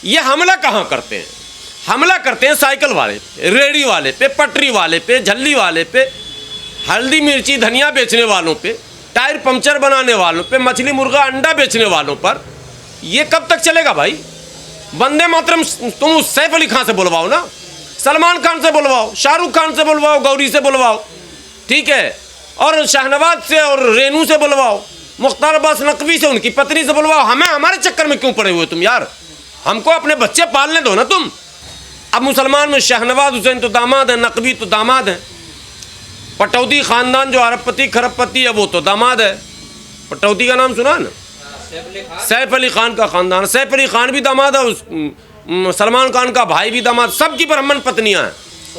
ये हमला कहाँ करते हैं? हमला करते हैं साइकिल वाले पे, रेहड़ी वाले पे, पटरी वाले पे, झल्ली वाले पे, हल्दी मिर्ची धनिया बेचने वालों पे, टायर पंचर बनाने वालों पे, मछली मुर्गा अंडा बेचने वालों पर। ये कब तक चलेगा भाई? वंदे मातरम तुम सैफ अली खान से बुलवाओ ना, सलमान खान से बुलवाओ, शाहरुख खान से बुलवाओ, गौरी से बुलवाओ, ठीक है, और शाहनवाज से और रेनू से बुलवाओ, मुख्तार अब्बास नकवी से, उनकी पत्नी से बुलवाओ। हमें हमारे चक्कर में क्यों पड़े हुए तुम यार? हमको अपने बच्चे पालने दो ना तुम। अब मुसलमान में शाहनवाज हुसैन तो दामाद है, नकवी तो दामाद है, पटौदी खानदान जो अरबपति खरबपति है वो तो दामाद है। पटौदी का नाम सुना है ना, सैफ अली खान का खानदान, सैफ अली खान भी दामाद है, सलमान खान का भाई भी दामाद, सबकी ब्राह्मण पत्नियां हैं,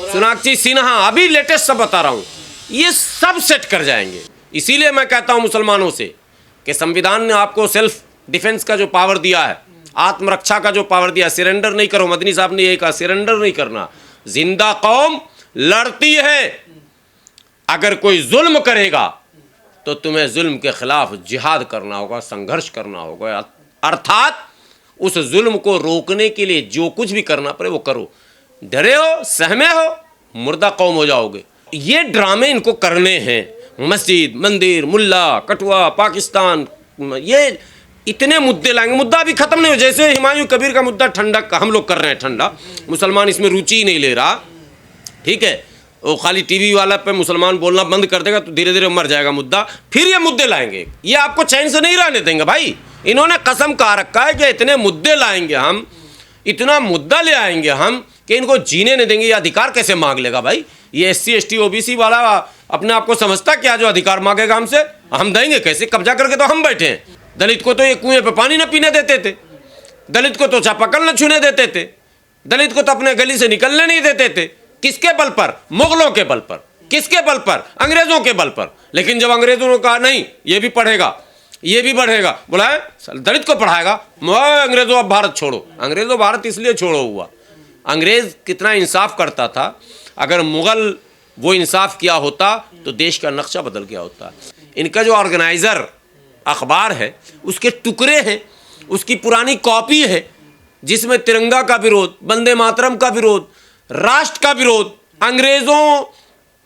सोनाक्षी सिन्हा, अभी लेटेस्ट सब बता रहा हूँ, ये सब सेट कर जाएंगे। इसीलिए मैं कहता हूँ मुसलमानों से कि संविधान ने आपको सेल्फ डिफेंस का जो पावर दिया है, आत्मरक्षा का जो पावर दिया, सिरेंडर नहीं करो। मदनी साहब ने यही कहा, सिरेंडर नहीं करना। जिंदा कौम लड़ती है, अगर कोई जुल्म करेगा तो तुम्हें जुल्म के खिलाफ जिहाद करना होगा, संघर्ष करना होगा, अर्थात उस जुल्म को रोकने के लिए जो कुछ भी करना पड़े वो करो। डरे हो, सहमे हो, मुर्दा कौम हो जाओगे। ये ड्रामे इनको करने हैं। मस्जिद, मंदिर, मुल्ला, कठुआ, पाकिस्तान, ये इतने मुद्दे लाएंगे, मुद्दा अभी खत्म नहीं हो। जैसे हुमायूं कबीर का मुद्दा ठंडक का हम लोग कर रहे हैं ठंडा, मुसलमान इसमें रुचि ही नहीं ले रहा, ठीक है, वो खाली टीवी वाला पे मुसलमान बोलना बंद कर देगा तो धीरे धीरे मर जाएगा मुद्दा। फिर ये मुद्दे लाएंगे, ये आपको चैन से नहीं रहने देंगे भाई। इन्होंने कसम खा रखा है कि इतने मुद्दे लाएंगे हम, इतना मुद्दा ले आएंगे हम कि इनको जीने नहीं देंगे। ये अधिकार कैसे मांग लेगा भाई? ये SC ST OBC वाला अपने आप को समझता क्या जो अधिकार मांगेगा हमसे? हम देंगे कैसे? कब्जा करके तो हम बैठे हैं। दलित को तो ये कुएं पे पानी न पीने देते थे, दलित को तो चापाकल न छूने देते थे, दलित को तो अपने गली से निकलने नहीं देते थे। किसके बल पर? मुगलों के बल पर। किसके बल पर? अंग्रेजों के बल पर। लेकिन जब अंग्रेजों ने कहा नहीं ये भी पढ़ेगा, ये भी बढ़ेगा, बोला है दलित को पढ़ाएगा, अंग्रेजों अब भारत छोड़ो। अंग्रेजों भारत इसलिए छोड़ो हुआ, अंग्रेज कितना इंसाफ करता था। अगर मुगल वो इंसाफ किया होता तो देश का नक्शा बदल गया होता। इनका जो ऑर्गेनाइजर अखबार है उसके टुकड़े हैं, उसकी पुरानी कॉपी है जिसमें तिरंगा का विरोध, वंदे मातरम का विरोध, राष्ट्र का विरोध, अंग्रेज़ों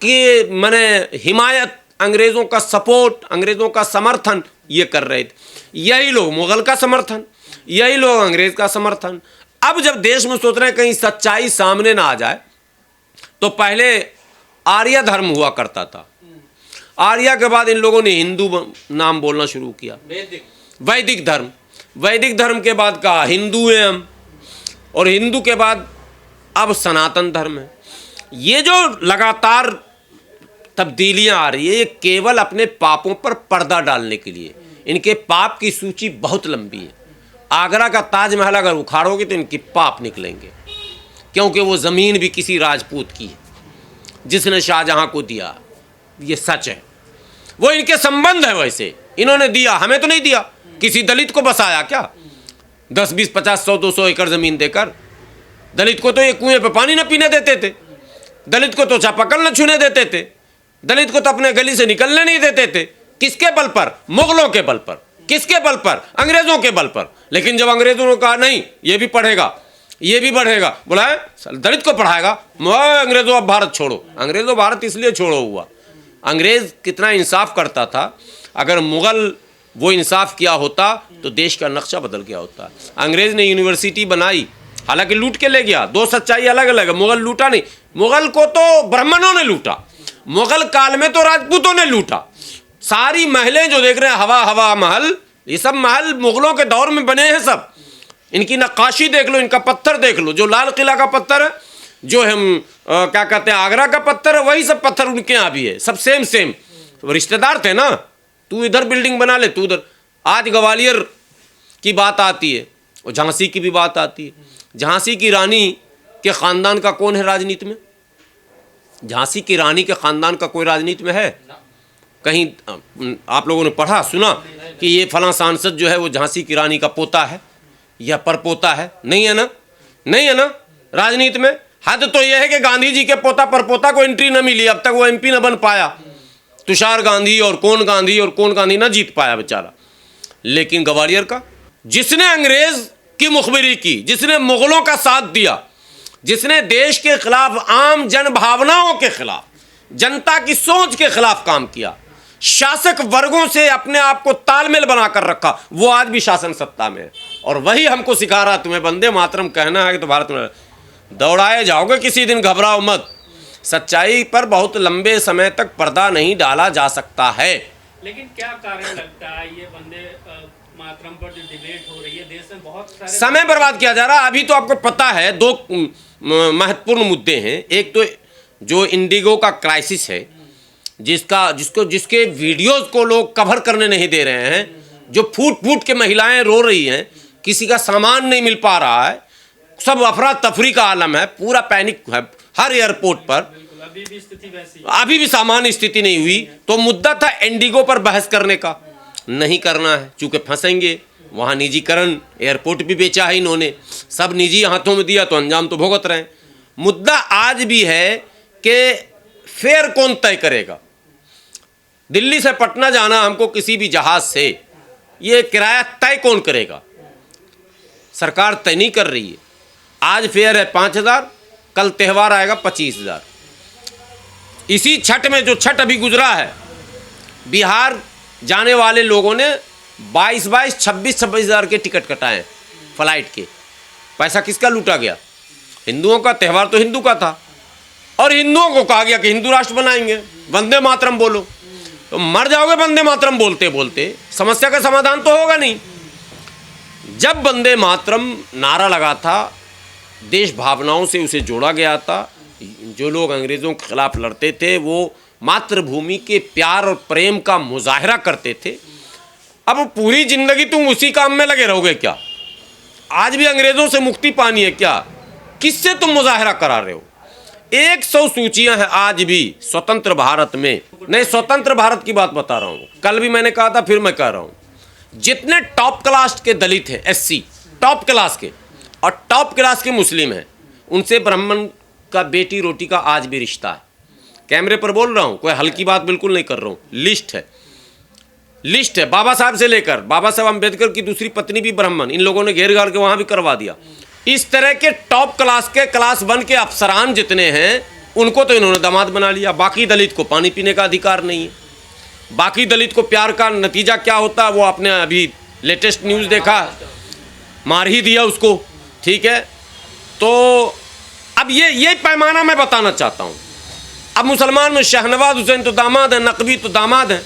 की माने हिमायत, अंग्रेज़ों का सपोर्ट, अंग्रेज़ों का समर्थन ये कर रहे थे। यही लोग मुगल का समर्थन, यही लोग अंग्रेज़ का समर्थन। अब जब देश में सोच रहे हैं कहीं सच्चाई सामने ना आ जाए, तो पहले आर्य धर्म हुआ करता था, आर्य के बाद इन लोगों ने हिंदू नाम बोलना शुरू किया, वैदिक धर्म, वैदिक धर्म के बाद कहा हिंदू हैं हम, और हिंदू के बाद अब सनातन धर्म है। ये जो लगातार तब्दीलियां आ रही है ये केवल अपने पापों पर पर्दा डालने के लिए। इनके पाप की सूची बहुत लंबी है। आगरा का ताजमहल अगर उखाड़ोगे तो इनके पाप निकलेंगे, क्योंकि वो ज़मीन भी किसी राजपूत की है जिसने शाहजहां को दिया। ये सच है, वो इनके संबंध है। वैसे इन्होंने दिया, हमें तो नहीं दिया। किसी दलित को बसाया क्या 10, 20, 50, 100, 200 एकड़ ज़मीन देकर? दलित को तो ये कुएं पे पानी न पीने देते थे, दलित को तो चापाकल न छूने देते थे, दलित को तो अपने गली से निकलने नहीं देते थे। किसके बल पर? मुगलों के बल पर। किसके बल पर? अंग्रेजों के बल पर। लेकिन जब अंग्रेजों ने कहा नहीं ये भी पढ़ेगा, ये भी बढ़ेगा, बोला है दलित को पढ़ाएगा, अंग्रेजों अब भारत छोड़ो। अंग्रेजों भारत इसलिए छोड़ो हुआ। अंग्रेज कितना इंसाफ करता था, अगर मुगल वो इंसाफ किया होता तो देश का नक्शा बदल गया होता। अंग्रेज ने यूनिवर्सिटी बनाई, हालांकि लूट के ले गया, दो सच्चाई अलग अलग है। मुगल लूटा नहीं, मुगल को तो ब्राह्मणों ने लूटा, मुगल काल में तो राजपूतों ने लूटा। सारी महलें जो देख रहे हैं, हवा हवा महल, ये सब महल मुगलों के दौर में बने हैं सब। इनकी नक्काशी देख लो, इनका पत्थर देख लो, जो लाल किला का पत्थर है, जो हम क्या कहते हैं आगरा का पत्थर है, वही सब पत्थर उनके यहाँ भी है, सब सेम सेम। तो रिश्तेदार थे ना, तू इधर बिल्डिंग बना ले, तू उधर। आज ग्वालियर की बात आती है और झांसी की भी बात आती है। झांसी की रानी के ख़ानदान का कौन है राजनीति में? झांसी की रानी के ख़ानदान का कोई राजनीति में है? कहीं आप लोगों ने पढ़ा सुना कि ये फलां सांसद जो है वो झांसी की रानी का पोता है या परपोता है? नहीं है ना, नहीं है ना। राजनीति में हद तो यह है कि गांधी जी के पोता परपोता को एंट्री न मिली, अब तक वो MP न बन पाया। तुषार गांधी और कौन गांधी न जीत पाया बेचारा। लेकिन ग्वालियर का, जिसने अंग्रेज की मुखबिरी की, जिसने मुगलों का साथ दिया, जिसने देश के खिलाफ, आम जन भावनाओं के खिलाफ, जनता की सोच के खिलाफ काम किया, शासक वर्गों से अपने आप को तालमेल बनाकर रखा, वो आज भी शासन सत्ता में है। और वही हमको सिखा रहा, तुम्हें वंदे मातरम कहना है तो भारत में दौड़ाए जाओगे किसी दिन, घबराओ मत। सच्चाई पर बहुत लंबे समय तक पर्दा नहीं डाला जा सकता है। लेकिन क्या कारण लगता है ये वंदे मातरम पर जो डिबेट हो रही है, देश में बहुत सारे समय बर्बाद किया जा रहा है। अभी तो आपको पता है दो महत्वपूर्ण मुद्दे हैं। एक तो जो इंडिगो का क्राइसिस है, जिसके वीडियोस को लोग कवर करने नहीं दे रहे हैं, जो फूट फूट के महिलाएं रो रही हैं, किसी का सामान नहीं मिल पा रहा है, सब अफरा तफरी का आलम है, पूरा पैनिक है हर एयरपोर्ट पर। अभी भी स्थिति वैसी, अभी भी सामान्य स्थिति नहीं हुई। तो मुद्दा था इंडिगो पर बहस करने का, नहीं करना है चूंकि फंसेंगे। वहाँ निजीकरण, एयरपोर्ट भी बेचा है इन्होंने, सब निजी हाथों में दिया तो अंजाम तो भुगत रहे हैं। मुद्दा आज भी है कि फेयर कौन तय करेगा। दिल्ली से पटना जाना हमको किसी भी जहाज से, ये किराया तय कौन करेगा? सरकार तय नहीं कर रही है। आज फेयर है 5,000, कल त्यौहार आएगा 25,000। इसी छठ में, जो छठ अभी गुजरा है, बिहार जाने वाले लोगों ने 22,000, 26,000 के टिकट कटाए फ्लाइट के। पैसा किसका लूटा गया? हिंदुओं का। त्यौहार तो हिंदू का था, और हिंदुओं को कहा गया कि हिंदू राष्ट्र बनाएंगे, वंदे मातरम बोलो। तो मर जाओगे वंदे मातरम बोलते बोलते, समस्या का समाधान तो होगा नहीं। जब वंदे मातरम नारा लगा था, देश भावनाओं से उसे जोड़ा गया था। जो लोग अंग्रेज़ों के खिलाफ लड़ते थे, वो मातृभूमि के प्यार और प्रेम का मुजाहरा करते थे। अब पूरी जिंदगी तुम उसी काम में लगे रहोगे क्या? आज भी अंग्रेज़ों से मुक्ति पानी है क्या? किससे तुम मुजाहरा करा रहे हो? 100 सूचियां हैं आज भी स्वतंत्र भारत में। नहीं, स्वतंत्र भारत की बात बता रहा हूँ। कल भी मैंने कहा था, फिर मैं कह रहा हूँ, जितने टॉप क्लास के दलित हैं, SC टॉप क्लास के, और टॉप क्लास के मुस्लिम हैं, उनसे ब्राह्मण का बेटी रोटी का आज भी रिश्ता है। कैमरे पर बोल रहा हूँ, कोई हल्की बात बिल्कुल नहीं कर रहा हूँ। लिस्ट है। बाबा साहब से लेकर बाबा साहब अम्बेडकर की दूसरी पत्नी भी ब्राह्मण, इन लोगों ने घेर घार के वहाँ भी करवा दिया। इस तरह के टॉप क्लास के, क्लास 1 के अफसरान जितने हैं, उनको तो इन्होंने दामाद बना लिया। बाकी दलित को पानी पीने का अधिकार नहीं है। बाकी दलित को प्यार का नतीजा क्या होता है, वो आपने अभी लेटेस्ट न्यूज़ देखा, मार ही दिया उसको। ठीक है, तो अब ये पैमाना मैं बताना चाहता हूँ। अब मुसलमान में शहनवाज हुसैन तो दामाद है, नकवी तो दामाद है,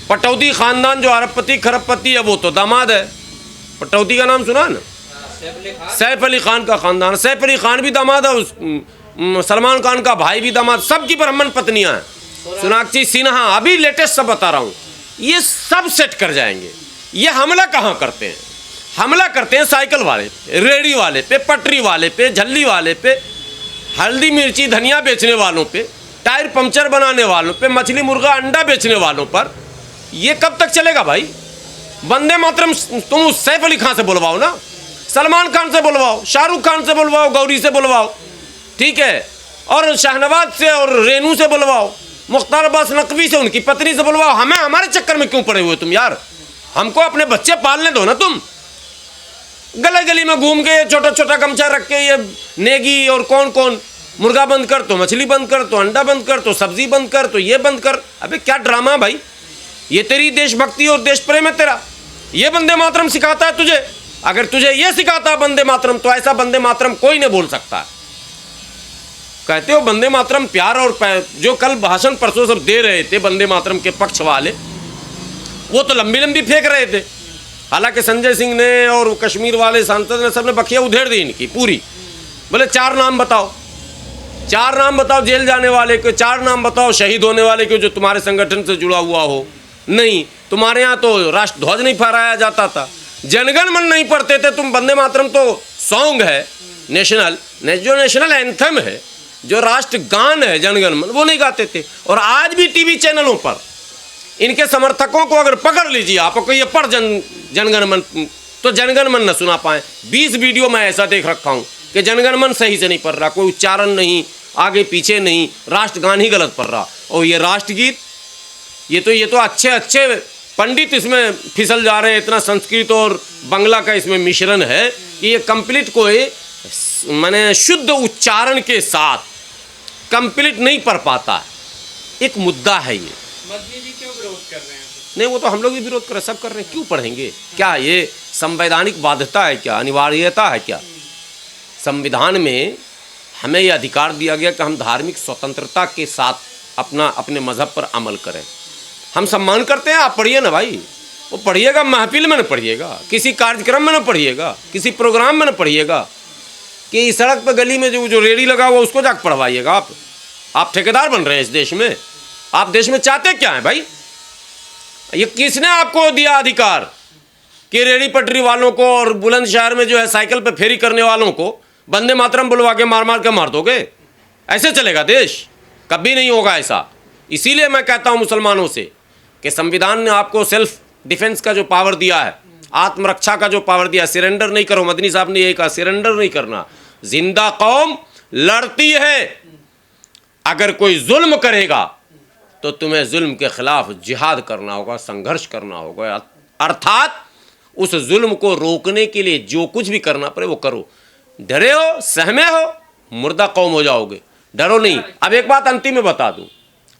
पटौदी ख़ानदान जो अरबपति खरबपति है वो तो दामाद है। पटौदी का नाम सुना ना, सैफ अली खान का ख़ानदान। सैफ अली खान भी दामाद है, सलमान खान का भाई भी दामाद, सबकी ब्राह्मण पत्नियाँ हैं। सोनाक्षी सिन्हा, अभी लेटेस्ट सब बता रहा हूँ। ये सब सेट कर जाएंगे। ये हमला कहाँ करते हैं? हमला करते हैं साइकिल वाले पे, रेडी वाले पे, पटरी वाले पे, झल्ली वाले पे, हल्दी मिर्ची धनिया बेचने वालों पे, टायर पंचर बनाने वालों पे, मछली मुर्गा अंडा बेचने वालों पर। ये कब तक चलेगा भाई? वंदे मातरम तुम सैफ अली खान से बुलवाओ ना, सलमान खान से बुलवाओ, शाहरुख खान से बुलवाओ, गौरी से बुलवाओ, ठीक है, और शाहनवाज से और रेनू से बुलवाओ, मुख्तार अब्बास नकवी से, उनकी पत्नी से बुलवाओ। हमें हमारे चक्कर में क्यों पड़े हुए तुम यार? हमको अपने बच्चे पालने दो ना। तुम गली गली में घूम के छोटा छोटा गमछा रख के ये नेगी और कौन कौन, मुर्गा बंद कर तो मछली बंद कर, तो अंडा बंद कर, तो सब्जी बंद कर, तो ये बंद कर। अबे क्या ड्रामा भाई? ये तेरी देशभक्ति और देश प्रेम है तेरा? ये वंदे मातरम सिखाता है तुझे? अगर तुझे ये सिखाता है वंदे मातरम, तो ऐसा वंदे मातरम कोई नहीं बोल सकता। कहते हो वंदे मातरम प्यार और जो कल भाषण परसों सब दे रहे थे वंदे मातरम के पक्ष वाले, वो तो लंबी लंबी फेंक रहे थे। हालांकि संजय सिंह ने और कश्मीर वाले सांसद ने सबने बखिया उधेड़ दी इनकी पूरी। बोले 4 नाम बताओ, 4 नाम बताओ जेल जाने वाले के, 4 नाम बताओ शहीद होने वाले के जो तुम्हारे संगठन से जुड़ा हुआ हो। नहीं, तुम्हारे यहाँ तो राष्ट्र ध्वज नहीं फहराया जाता था, जनगण मन नहीं पढ़ते थे तुम। वंदे मातरम तो सॉन्ग है नेशनल, जो नेशनल एंथम है, जो राष्ट्र गान है जनगण मन, वो नहीं गाते थे। और आज भी टीवी चैनलों पर इनके समर्थकों को अगर पकड़ लीजिए आप, ये पढ़ जनगण मन, तो जनगण मन न सुना पाए। 20 वीडियो मैं ऐसा देख रखा हूँ कि जनगण मन सही से नहीं पढ़ रहा, कोई उच्चारण नहीं, आगे पीछे नहीं, राष्ट्रगान ही गलत पढ़ रहा। और ये राष्ट्रगीत, ये तो अच्छे अच्छे पंडित इसमें फिसल जा रहे हैं, इतना संस्कृत और बांग्ला का इसमें मिश्रण है कि ये कंप्लीट कोई माने शुद्ध उच्चारण के साथ कंप्लीट नहीं पढ़ पाता है। एक मुद्दा है ये। मदनी जी क्यों विरोध कर रहे हैं? नहीं, वो तो हम लोग भी विरोध कर रहे हैं, सब कर रहे हैं, क्यों पढ़ेंगे? क्या ये संवैधानिक बाध्यता है क्या, अनिवार्यता है क्या? संविधान में हमें ये अधिकार दिया गया कि हम धार्मिक स्वतंत्रता के साथ अपने मजहब पर अमल करें। हम सम्मान करते हैं, आप पढ़िए ना भाई, वो पढ़िएगा, महफिल में न पढ़िएगा, किसी कार्यक्रम में न पढ़िएगा, किसी प्रोग्राम में न पढ़िएगा, कि इस सड़क पर गली में जो रेडी लगा हुआ उसको जाकर पढ़वाइएगा। आप ठेकेदार बन रहे हैं इस देश में। आप देश में चाहते क्या है भाई? ये किसने आपको दिया अधिकार कि रेडी पटरी वालों को और बुलंदशहर में जो है साइकिल पे फेरी करने वालों को वंदे मातरम बुलवा के मार के मार दोगे? ऐसे चलेगा देश? कभी नहीं होगा ऐसा। इसीलिए मैं कहता हूं मुसलमानों से कि संविधान ने आपको सेल्फ डिफेंस का जो पावर दिया है, आत्मरक्षा का जो पावर दिया, सिरेंडर नहीं करो। मदनी साहब ने यही कहा, सिरेंडर नहीं करना। जिंदा कौम लड़ती है। अगर कोई जुल्म करेगा तो तुम्हें जुल्म के खिलाफ जिहाद करना होगा, संघर्ष करना होगा, अर्थात उस जुल्म को रोकने के लिए जो कुछ भी करना पड़े वो करो। डरे हो, सहमे हो, मुर्दा कौम हो जाओगे। डरो नहीं। अब एक बात अंतिम में बता दूं,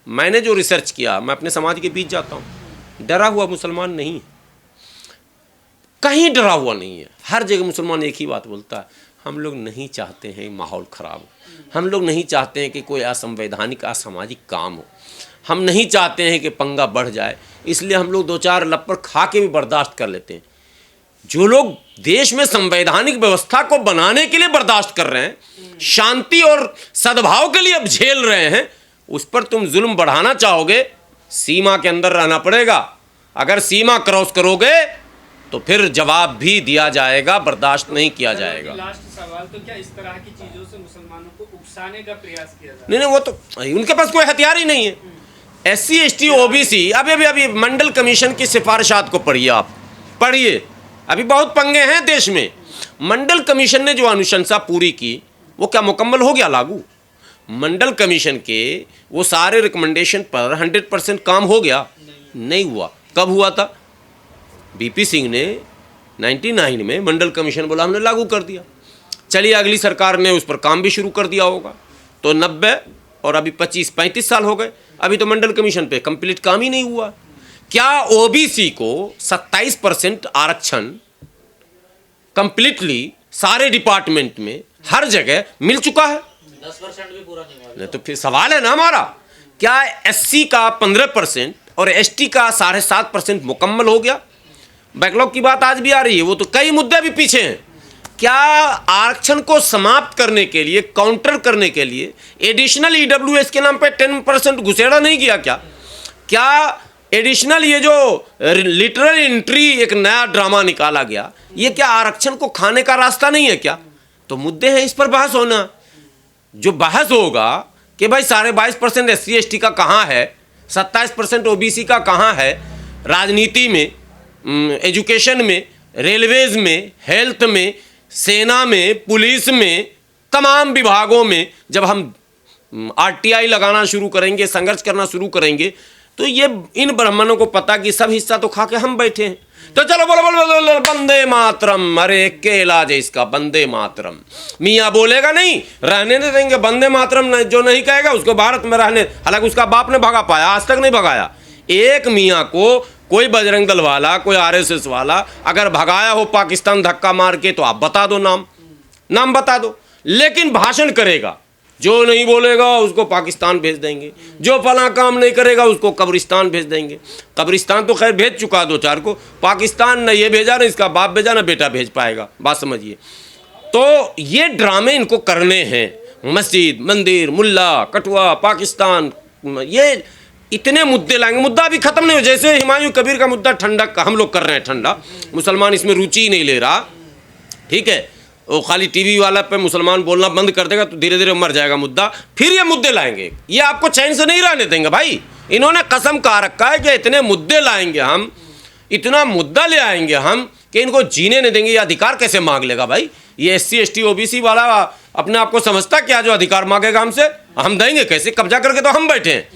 मैंने जो रिसर्च किया, मैं अपने समाज के बीच जाता हूं, डरा हुआ मुसलमान नहीं है, कहीं डरा हुआ नहीं है। हर जगह मुसलमान एक ही बात बोलता है, हम लोग नहीं चाहते हैं माहौल ख़राब हो, हम लोग नहीं चाहते हैं कि कोई असंवैधानिक असामाजिक काम हो, हम नहीं चाहते हैं कि पंगा बढ़ जाए, इसलिए हम लोग 2-4 लप्पर खा के भी बर्दाश्त कर लेते हैं। जो लोग देश में संवैधानिक व्यवस्था को बनाने के लिए बर्दाश्त कर रहे हैं, शांति और सद्भाव के लिए अब झेल रहे हैं, उस पर तुम जुल्म बढ़ाना चाहोगे, सीमा के अंदर रहना पड़ेगा। अगर सीमा क्रॉस करोगे तो फिर जवाब भी दिया जाएगा, बर्दाश्त नहीं किया जाएगा। लास्ट सवाल, तो क्या इस तरह की चीजों से मुसलमानों को उकसाने का प्रयास किया जा रहा है? नहीं, वो तो उनके पास कोई हथियार ही नहीं है। SC ST OBC अभी मंडल कमीशन की सिफारिशात को पढ़िए, आप पढ़िए, अभी बहुत पंगे हैं देश में। मंडल कमीशन ने जो अनुशंसा पूरी की वो क्या मुकम्मल हो गया लागू? मंडल कमीशन के वो सारे रिकमेंडेशन पर 100% काम हो गया? नहीं हुआ। कब हुआ था? BP सिंह ने 99 में मंडल कमीशन बोला, हमने लागू कर दिया। चलिए अगली सरकार ने उस पर काम भी शुरू कर दिया होगा, तो 90 और अभी 25-35 साल हो गए, अभी तो मंडल कमीशन पे कंप्लीट काम ही नहीं हुआ। क्या OBC को 27% आरक्षण कंप्लीटली सारे डिपार्टमेंट में हर जगह मिल चुका है? 10% भी पूरा नहीं हुआ। तो फिर सवाल है ना हमारा, क्या SC का 15% और ST का 7.5% मुकम्मल हो गया? बैकलॉग की बात आज भी आ रही है, वो तो कई मुद्दे भी पीछे हैं। क्या आरक्षण को समाप्त करने के लिए, काउंटर करने के लिए एडिशनल EWS के नाम पे 10% घुसेड़ा नहीं किया? क्या एडिशनल ये जो लिटरल एंट्री एक नया ड्रामा निकाला गया, ये क्या आरक्षण को खाने का रास्ता नहीं है क्या? तो मुद्दे हैं, इस पर बहस होना। जो बहस होगा कि भाई 22.5% SC ST का कहाँ है, 27% OBC का कहाँ है, राजनीति में, एजुकेशन में, रेलवेज में, हेल्थ में, सेना में, पुलिस में, तमाम विभागों में जब हम RTI लगाना शुरू करेंगे, संघर्ष करना शुरू करेंगे, तो ये इन ब्राह्मणों को पता कि सब हिस्सा तो खा के हम बैठे हैं। तो चलो बोलो बोलो बोलो वंदे मातरम, अरे के इलाज है इसका, वंदे मातरम। मियाँ बोलेगा नहीं, रहने नहीं देंगे। वंदे मातरम जो नहीं कहेगा उसको भारत में रहने, हालांकि उसका बाप ने भगा पाया, आज तक नहीं भगाया। एक मियाँ को कोई बजरंग दल वाला, कोई RSS वाला अगर भगाया हो पाकिस्तान धक्का मार के, तो आप बता दो, नाम बता दो। लेकिन भाषण करेगा, जो नहीं बोलेगा उसको पाकिस्तान भेज देंगे, जो फला काम नहीं करेगा उसको कब्रिस्तान भेज देंगे। कब्रिस्तान तो खैर भेज चुका 2-4 को, पाकिस्तान न ये भेजा, न इसका बाप भेजा, न बेटा भेज पाएगा। बात समझिए। तो ये ड्रामे इनको करने हैं। मस्जिद, मंदिर, मुल्ला, कठुआ, पाकिस्तान, ये इतने मुद्दे लाएंगे, मुद्दा भी खत्म नहीं हो। जैसे हुमायूं कबीर का मुद्दा ठंडक का हम लोग कर रहे हैं ठंडा, मुसलमान इसमें रुचि ही नहीं ले रहा, ठीक है। वो खाली टीवी वाला पे मुसलमान बोलना बंद कर देगा तो धीरे धीरे मर जाएगा मुद्दा। फिर ये मुद्दे लाएंगे, ये आपको चैन से नहीं रहने देंगे भाई। इन्होंने कसम खा रखा है कि इतने मुद्दे लाएंगे हम, इतना मुद्दा ले आएंगे हम कि इनको जीने नहीं देंगे। ये अधिकार कैसे मांग लेगा भाई? ये SC ST OBC वाला अपने आप को समझता क्या जो अधिकार मांगेगा हमसे? हम देंगे कैसे? कब्जा करके तो हम बैठे हैं,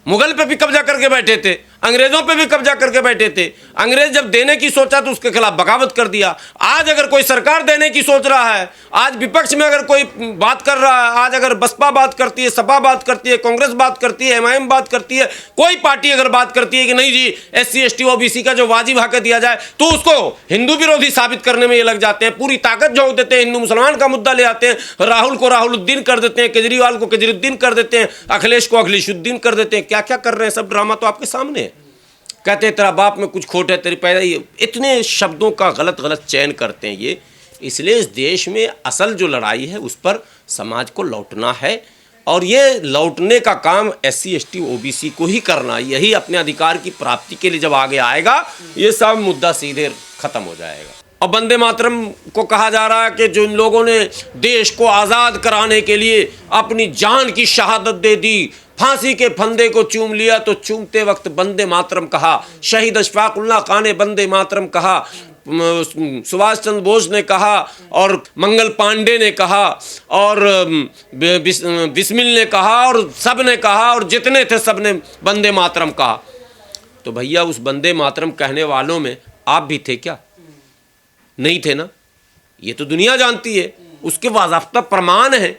मुगल पे भी कब्जा करके बैठे थे, अंग्रेजों पे भी कब्जा करके बैठे थे। अंग्रेज जब देने की सोचा तो उसके खिलाफ बगावत कर दिया। आज अगर कोई सरकार देने की सोच रहा है, आज विपक्ष में अगर कोई बात कर रहा है, आज अगर बसपा बात करती है, सपा बात करती है, कांग्रेस बात करती है, एमआईएम बात करती है, कोई पार्टी अगर बात करती है कि नहीं जी SC ST OBC का जो वाजिब हक दिया जाए, तो उसको हिंदू विरोधी साबित करने में ये लग जाते हैं। पूरी ताकत झोंक देते हैं, हिंदू मुसलमान का मुद्दा ले आते हैं, राहुल को राहुलुद्दीन कर देते हैं, केजरीवाल को केजरीउद्दीन कर देते हैं, अखिलेश को अखिलेशुद्दीन कर देते हैं। क्या क्या कर रहे हैं, सब ड्रामा तो आपके सामने है। कहते हैं तेरा बाप में कुछ खोट है, तेरी पैदा, इतने शब्दों का गलत गलत चयन करते हैं ये। इसलिए इस देश में असल जो लड़ाई है उस पर समाज को लौटना है, और ये लौटने का काम SC ST OBC को ही करना। यही अपने अधिकार की प्राप्ति के लिए जब आगे आएगा, ये सब मुद्दा सीधे खत्म हो जाएगा। और वंदे मातरम को कहा जा रहा है कि जो इन लोगों ने देश को आज़ाद कराने के लिए अपनी जान की शहादत दे दी, फांसी के फंदे को चूम लिया, तो चूमते वक्त वंदे मातरम कहा, शहीद अशफाकुल्लाह खान ने वंदे मातरम कहा, सुभाष चंद्र बोस ने कहा, और मंगल पांडे ने कहा, और बिस्मिल ने कहा, और सब ने कहा, और जितने थे सब ने वंदे मातरम कहा। तो भैया उस वंदे मातरम कहने वालों में आप भी थे क्या? नहीं थे ना। ये तो दुनिया जानती है, उसके बाज़ाब्ता प्रमाण है